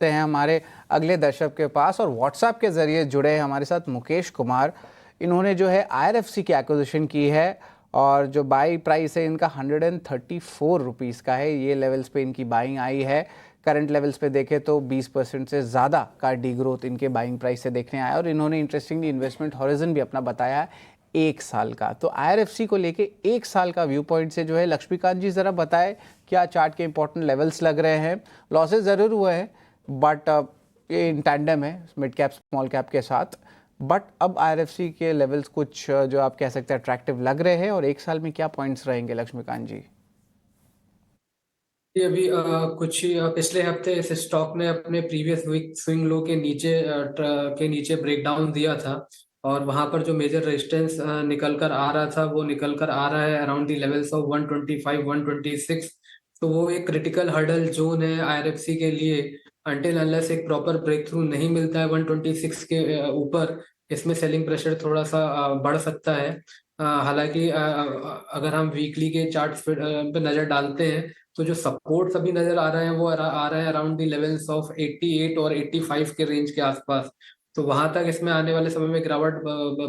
हैं हमारे अगले दर्शक के पास और व्हाट्सएप के ज़रिए जुड़े हैं हमारे साथ मुकेश कुमार। इन्होंने जो है IRFC की एक्विजिशन की है और जो बाई प्राइस है इनका 134 रुपीज़ का है। ये लेवल्स पे इनकी बाइंग आई है। करंट लेवल्स पे देखें तो 20% से ज़्यादा का डी ग्रोथ इनके बाइंग प्राइस से देखने आया और इन्होंने इंटरेस्टिंगली इन्वेस्टमेंट हॉरिजन भी अपना बताया है 1 साल का। तो IRFC को लेके 1 साल का व्यू पॉइंट से जो है लक्ष्मीकांत जी ज़रा बताएं क्या चार्ट के इंपॉर्टेंट लेवल्स लग रहे हैं। लॉसेज ज़रूर हुए हैं बट ये इन टैंडम है मिड कैप स्मॉल कैप के साथ। बट अब IRFC के लेवल्स कुछ जो आप कह सकते हैं अट्रैक्टिव लग रहे हैं और 1 साल में क्या पॉइंट्स रहेंगे लक्ष्मीकांत जी? ये अभी कुछ ही पिछले हफ्ते इस स्टॉक ने अपने प्रीवियस वीक स्विंग लो के नीचे ब्रेक डाउन दिया था और वहां पर जो मेजर रेजिस्टेंस निकल कर आ रहा था वो निकल कर आ रहा है अराउंड दी लेवल्स ऑफ 125 126। तो वो एक क्रिटिकल हर्डल जोन है IRFC के लिए। अनटिल अनलेस एक प्रॉपर ब्रेक थ्रू नहीं मिलता है 126 के ऊपर, इसमें सेलिंग प्रेशर थोड़ा सा बढ़ सकता है। हालांकि अगर हम वीकली के चार्ट पे नजर डालते हैं तो जो सपोर्ट अभी नजर आ रहे हैं वो आ रहे हैं अराउंड द लेवल्स ऑफ 88 और 85 के रेंज के आसपास। तो वहां तक इसमें आने वाले समय में गिरावट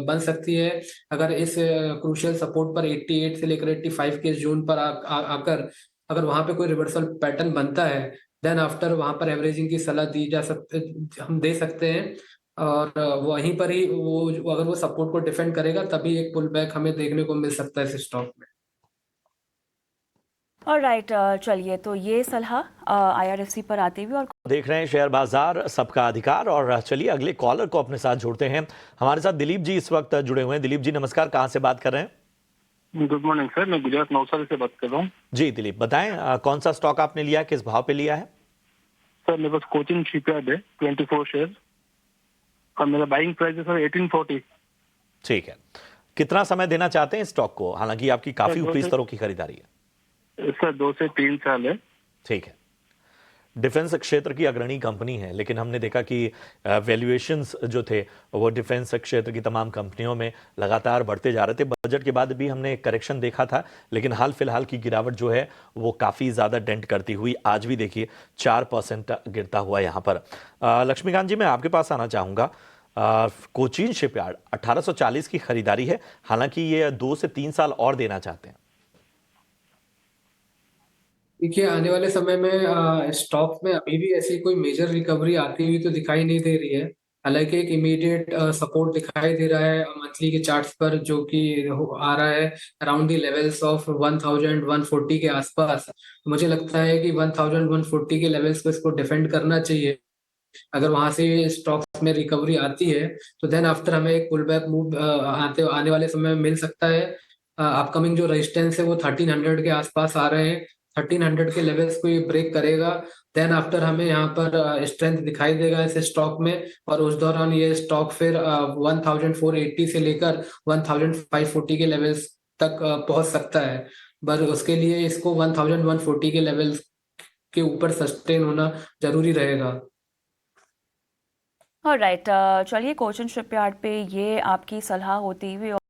बन सकती है। अगर इस क्रूशियल सपोर्ट पर 88 से लेकर 85 के जोन पर आकर अगर वहां पे कोई रिवर्सल पैटर्न बनता है देन आफ्टर वहां पर एवरेजिंग की सलाह दी जा सकते, हम दे सकते हैं। और वहीं पर ही वो अगर वो सपोर्ट को डिफेंड करेगा तभी एक पुल बैक हमें देखने को मिल सकता है इस स्टॉक में। ऑलराइट, चलिए तो ये सलाह IRFC पर आते हुए और देख रहे हैं शेयर बाजार सबका अधिकार। और चलिए अगले कॉलर को अपने साथ जोड़ते हैं। हमारे साथ दिलीप जी इस वक्त जुड़े हुए हैं। दिलीप जी नमस्कार, कहां से बात कर रहे हैं? गुड मॉर्निंग सर, मैं गुजरात नवसारी से बात कर रहा हूँ। जी दिलीप बताएं, कौन सा स्टॉक आपने लिया, किस भाव पे लिया है? सर मेरे पास कोचिन शिपयार्ड है 24 शेयर और मेरा बाइंग प्राइस है सर 1840। ठीक है, कितना समय देना चाहते हैं स्टॉक को? हालांकि आपकी काफी ऊपरी स्तरों की खरीदारी है। सर 2 से 3 साल है। ठीक है, डिफेंस क्षेत्र की अग्रणी कंपनी है, लेकिन हमने देखा कि वैल्यूएशंस जो थे वो डिफेंस क्षेत्र की तमाम कंपनियों में लगातार बढ़ते जा रहे थे। बजट के बाद भी हमने एक करेक्शन देखा था, लेकिन हाल फिलहाल की गिरावट जो है वो काफ़ी ज़्यादा डेंट करती हुई आज भी देखिए 4% गिरता हुआ यहाँ पर। लक्ष्मीकांत जी मैं आपके पास आना चाहूँगा। कोचीन शिपयार्ड 1840 की खरीदारी है, हालांकि ये 2 से 3 साल और देना चाहते हैं। देखिए आने वाले समय में स्टॉक में अभी भी ऐसी कोई मेजर रिकवरी आती हुई तो दिखाई नहीं दे रही है। हालांकि एक इमीडिएट सपोर्ट दिखाई दे रहा है मंथली के चार्ट्स पर, जो कि आ रहा है अराउंड दी लेवल्स ऑफ 1140 के आसपास। मुझे लगता है कि 1140 के लेवल्स पे इसको डिफेंड करना चाहिए। अगर वहां से स्टॉक्स में रिकवरी आती है तो देन आफ्टर हमें एक पुल बैक मूव आने वाले समय में मिल सकता है। अपकमिंग जो रेजिस्टेंस है वो 1300 के आसपास आ रहे हैं। 1300 के लेवल्स को ये ब्रेक करेगा देन आफ्टर हमें यहाँ पर स्ट्रेंथ दिखाई देगा इस स्टॉक में। और उस दौरान ये स्टॉक फिर 1480 से लेकर 1540 के लेवल्स तक पहुंच सकता है। पर उसके लिए इसको 1140 के लेवल्स के ऊपर सस्टेन होना जरूरी रहेगा। ऑलराइट, चलिए कोचिन शिपयार्ड पे ये आपकी सलाह होती हुई